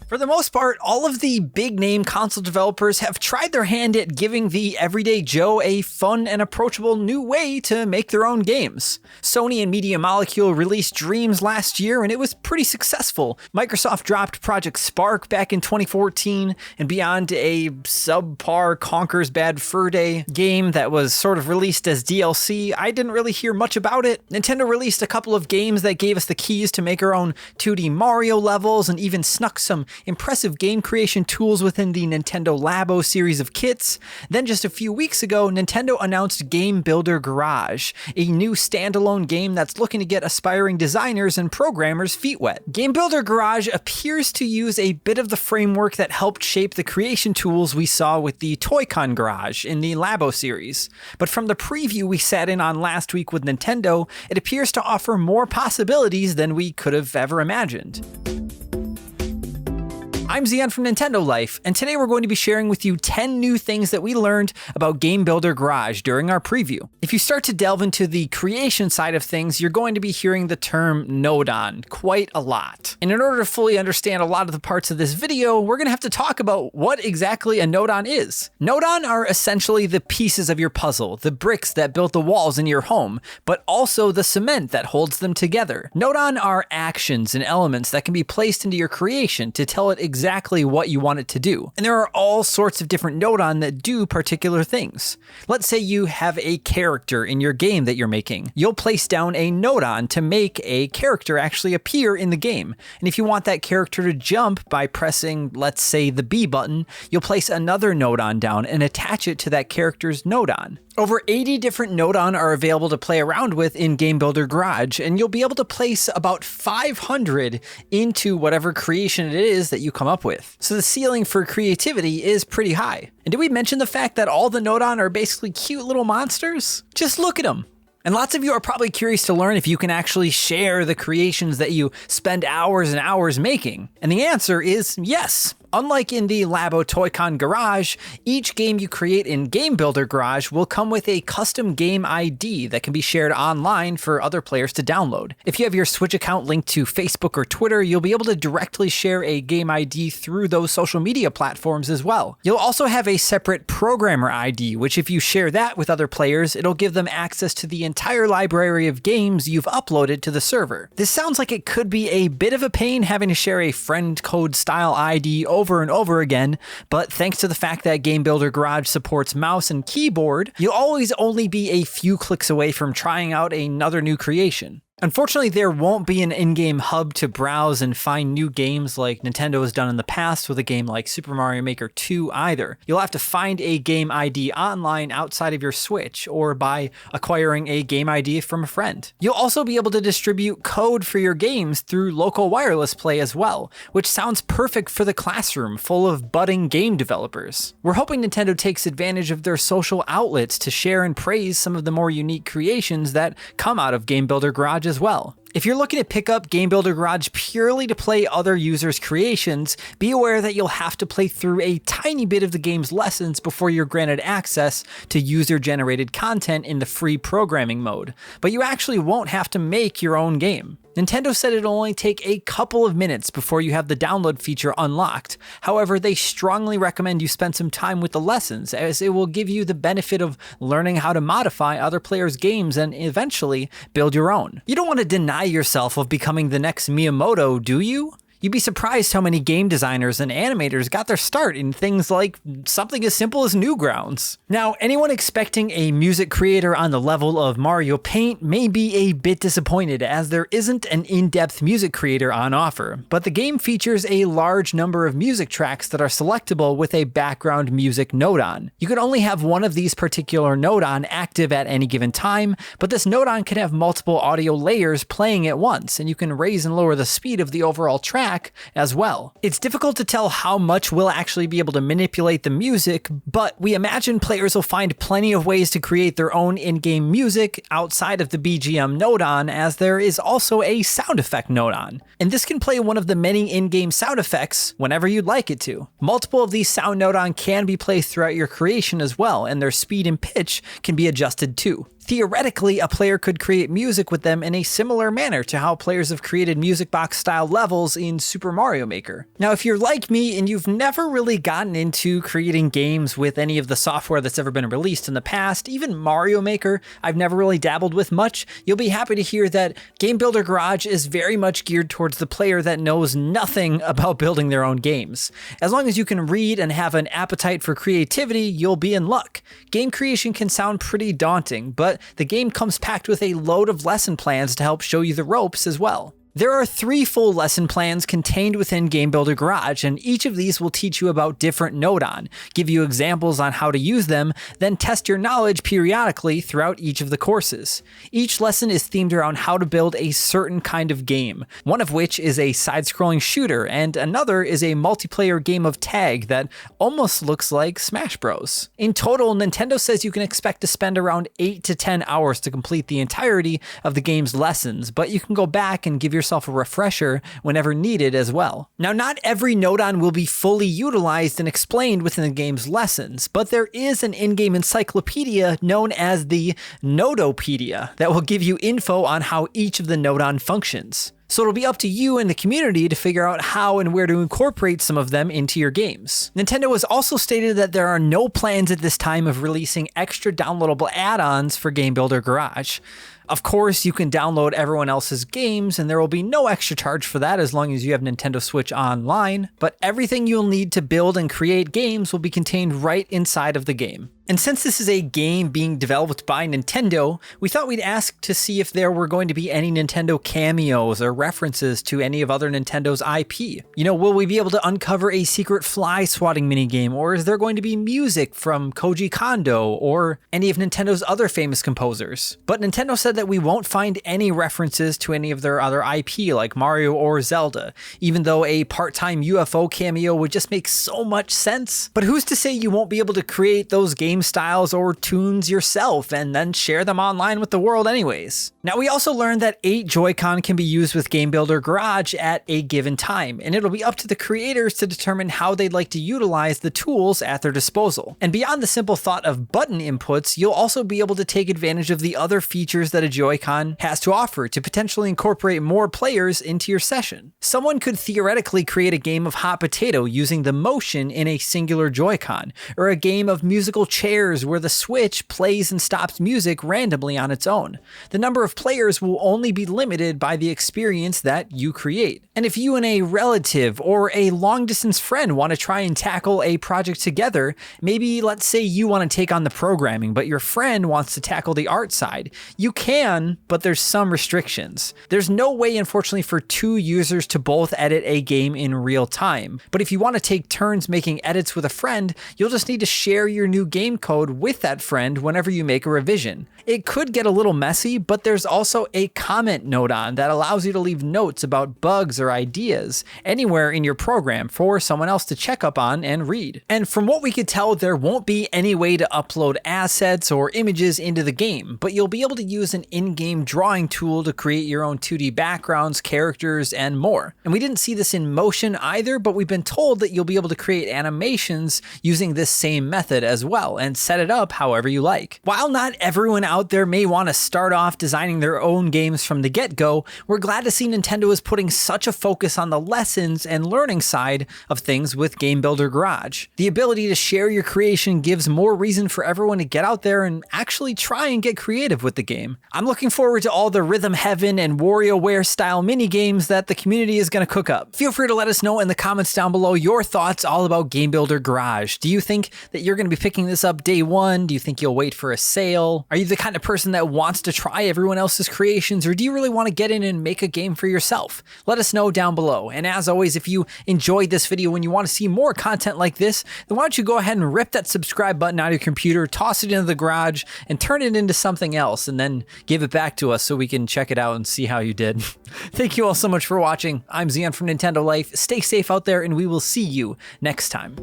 For the most part, all of the big-name console developers have tried their hand at giving the everyday Joe a fun and approachable new way to make their own games. Sony and Media Molecule released Dreams last year, and it was pretty successful. Microsoft dropped Project Spark back in 2014, and beyond a subpar Conker's Bad Fur Day game that was sort of released as DLC, I didn't really hear much about it. Nintendo released a couple of games that gave us the keys to make our own 2D Mario levels, and even snuck some impressive game creation tools within the Nintendo Labo series of kits. Then just a few weeks ago, Nintendo announced Game Builder Garage, a new standalone game that's looking to get aspiring designers and programmers feet wet. Game Builder Garage appears to use a bit of the framework that helped shape the creation tools we saw with the Toy-Con Garage in the Labo series. But from the preview we sat in on last week with Nintendo, it appears to offer more possibilities than we could have ever imagined. I'm Zion from Nintendo Life, and today we're going to be sharing with you 10 new things that we learned about Game Builder Garage during our preview. If you start to delve into the creation side of things, you're going to be hearing the term node-on quite a lot. And in order to fully understand a lot of the parts of this video, we're going to have to talk about what exactly a node-on is. Node-on are essentially the pieces of your puzzle, the bricks that build the walls in your home, but also the cement that holds them together. Node-on are actions and elements that can be placed into your creation to tell it exactly what you want it to do. And there are all sorts of different node-on that do particular things. Let's say you have a character in your game that you're making. You'll place down a node-on to make a character actually appear in the game. And if you want that character to jump by pressing, let's say, the B button, you'll place another node-on down and attach it to that character's node-on. Over 80 different node-on are available to play around with in Game Builder Garage, and you'll be able to place about 500 into whatever creation it is that you come up with. So the ceiling for creativity is pretty high. And did we mention the fact that all the node-on are basically cute little monsters? Just look at them. And lots of you are probably curious to learn if you can actually share the creations that you spend hours and hours making. And the answer is yes. Unlike in the Labo Toy-Con Garage, each game you create in Game Builder Garage will come with a custom game ID that can be shared online for other players to download. If you have your Switch account linked to Facebook or Twitter, you'll be able to directly share a game ID through those social media platforms as well. You'll also have a separate programmer ID, which if you share that with other players, it'll give them access to the entire library of games you've uploaded to the server. This sounds like it could be a bit of a pain having to share a friend code style ID over and over again, but thanks to the fact that Game Builder Garage supports mouse and keyboard, you'll always only be a few clicks away from trying out another new creation. Unfortunately, there won't be an in-game hub to browse and find new games like Nintendo has done in the past with a game like Super Mario Maker 2 either. You'll have to find a game ID online outside of your Switch or by acquiring a game ID from a friend. You'll also be able to distribute code for your games through local wireless play as well, which sounds perfect for the classroom full of budding game developers. We're hoping Nintendo takes advantage of their social outlets to share and praise some of the more unique creations that come out of Game Builder Garage as well. If you're looking to pick up Game Builder Garage purely to play other users' creations, be aware that you'll have to play through a tiny bit of the game's lessons before you're granted access to user-generated content in the free programming mode, but you actually won't have to make your own game. Nintendo said it'll only take a couple of minutes before you have the download feature unlocked. However, they strongly recommend you spend some time with the lessons, as it will give you the benefit of learning how to modify other players' games and eventually build your own. You don't want to deny yourself of becoming the next Miyamoto, do you? You'd be surprised how many game designers and animators got their start in things like something as simple as Newgrounds. Now, anyone expecting a music creator on the level of Mario Paint may be a bit disappointed, as there isn't an in-depth music creator on offer, but the game features a large number of music tracks that are selectable with a background music node-on. You can only have one of these particular node-on active at any given time, but this node-on can have multiple audio layers playing at once, and you can raise and lower the speed of the overall track as well. It's difficult to tell how much we'll actually be able to manipulate the music, but we imagine players will find plenty of ways to create their own in-game music outside of the BGM node-on, as there is also a sound effect node-on. And this can play one of the many in-game sound effects whenever you'd like it to. Multiple of these sound node-on can be placed throughout your creation as well, and their speed and pitch can be adjusted too. Theoretically, a player could create music with them in a similar manner to how players have created music box style levels in Super Mario Maker. Now, if you're like me and you've never really gotten into creating games with any of the software that's ever been released in the past, even Mario Maker, I've never really dabbled with much, you'll be happy to hear that Game Builder Garage is very much geared towards the player that knows nothing about building their own games. As long as you can read and have an appetite for creativity, you'll be in luck. Game creation can sound pretty daunting, but the game comes packed with a load of lesson plans to help show you the ropes as well. There are 3 full lesson plans contained within Game Builder Garage, and each of these will teach you about different Nodon, give you examples on how to use them, then test your knowledge periodically throughout each of the courses. Each lesson is themed around how to build a certain kind of game, one of which is a side-scrolling shooter, and another is a multiplayer game of tag that almost looks like Smash Bros. In total, Nintendo says you can expect to spend around 8 to 10 hours to complete the entirety of the game's lessons, but you can go back and give yourself a refresher whenever needed as well. Now, not every Nodon will be fully utilized and explained within the game's lessons, but there is an in-game encyclopedia known as the Nodopedia that will give you info on how each of the Nodon functions. So it'll be up to you and the community to figure out how and where to incorporate some of them into your games. Nintendo has also stated that there are no plans at this time of releasing extra downloadable add-ons for Game Builder Garage. Of course, you can download everyone else's games, and there will be no extra charge for that as long as you have Nintendo Switch Online, but everything you'll need to build and create games will be contained right inside of the game. And since this is a game being developed by Nintendo, we thought we'd ask to see if there were going to be any Nintendo cameos or references to any of other Nintendo's IP. You know, will we be able to uncover a secret fly swatting minigame, or is there going to be music from Koji Kondo or any of Nintendo's other famous composers? But Nintendo said that we won't find any references to any of their other IP like Mario or Zelda, even though a part-time UFO cameo would just make so much sense. But who's to say you won't be able to create those game styles or tunes yourself and then share them online with the world anyways? Now, we also learned that 8 Joy-Con can be used with Game Builder Garage at a given time, and it'll be up to the creators to determine how they'd like to utilize the tools at their disposal. And beyond the simple thought of button inputs, you'll also be able to take advantage of the other features that a Joy-Con has to offer to potentially incorporate more players into your session. Someone could theoretically create a game of hot potato using the motion in a singular Joy-Con, or a game of musical chairs where the Switch plays and stops music randomly on its own. The number of players will only be limited by the experience that you create. And if you and a relative or a long-distance friend want to try and tackle a project together, maybe let's say you want to take on the programming, but your friend wants to tackle the art side, you can, but there's some restrictions. There's no way, unfortunately, for 2 users to both edit a game in real time. But if you want to take turns making edits with a friend, you'll just need to share your new game code with that friend whenever you make a revision. It could get a little messy, but there's also a comment Nodon that allows you to leave notes about bugs or ideas anywhere in your program for someone else to check up on and read. And from what we could tell, there won't be any way to upload assets or images into the game, but you'll be able to use an in-game drawing tool to create your own 2D backgrounds, characters, and more. And we didn't see this in motion either, but we've been told that you'll be able to create animations using this same method as well and set it up however you like. While not everyone out there may want to start off designing their own games from the get-go, we're glad to see Nintendo is putting such a focus on the lessons and learning side of things with Game Builder Garage. The ability to share your creation gives more reason for everyone to get out there and actually try and get creative with the game. I'm looking forward to all the Rhythm Heaven and WarioWare style mini games that the community is going to cook up. Feel free to let us know in the comments down below your thoughts all about Game Builder Garage. Do you think that you're going to be picking this up day one? Do you think you'll wait for a sale? Are you the kind of person that wants to try everyone else's creations, or do you really want to get in and make a game for yourself? Let us know down below. And as always, if you enjoyed this video and you want to see more content like this, then why don't you go ahead and rip that subscribe button out of your computer, toss it into the garage, and turn it into something else, and then give it back to us so we can check it out and see how you did. Thank you all so much for watching. I'm Zion from Nintendo Life. Stay safe out there, and we will see you next time.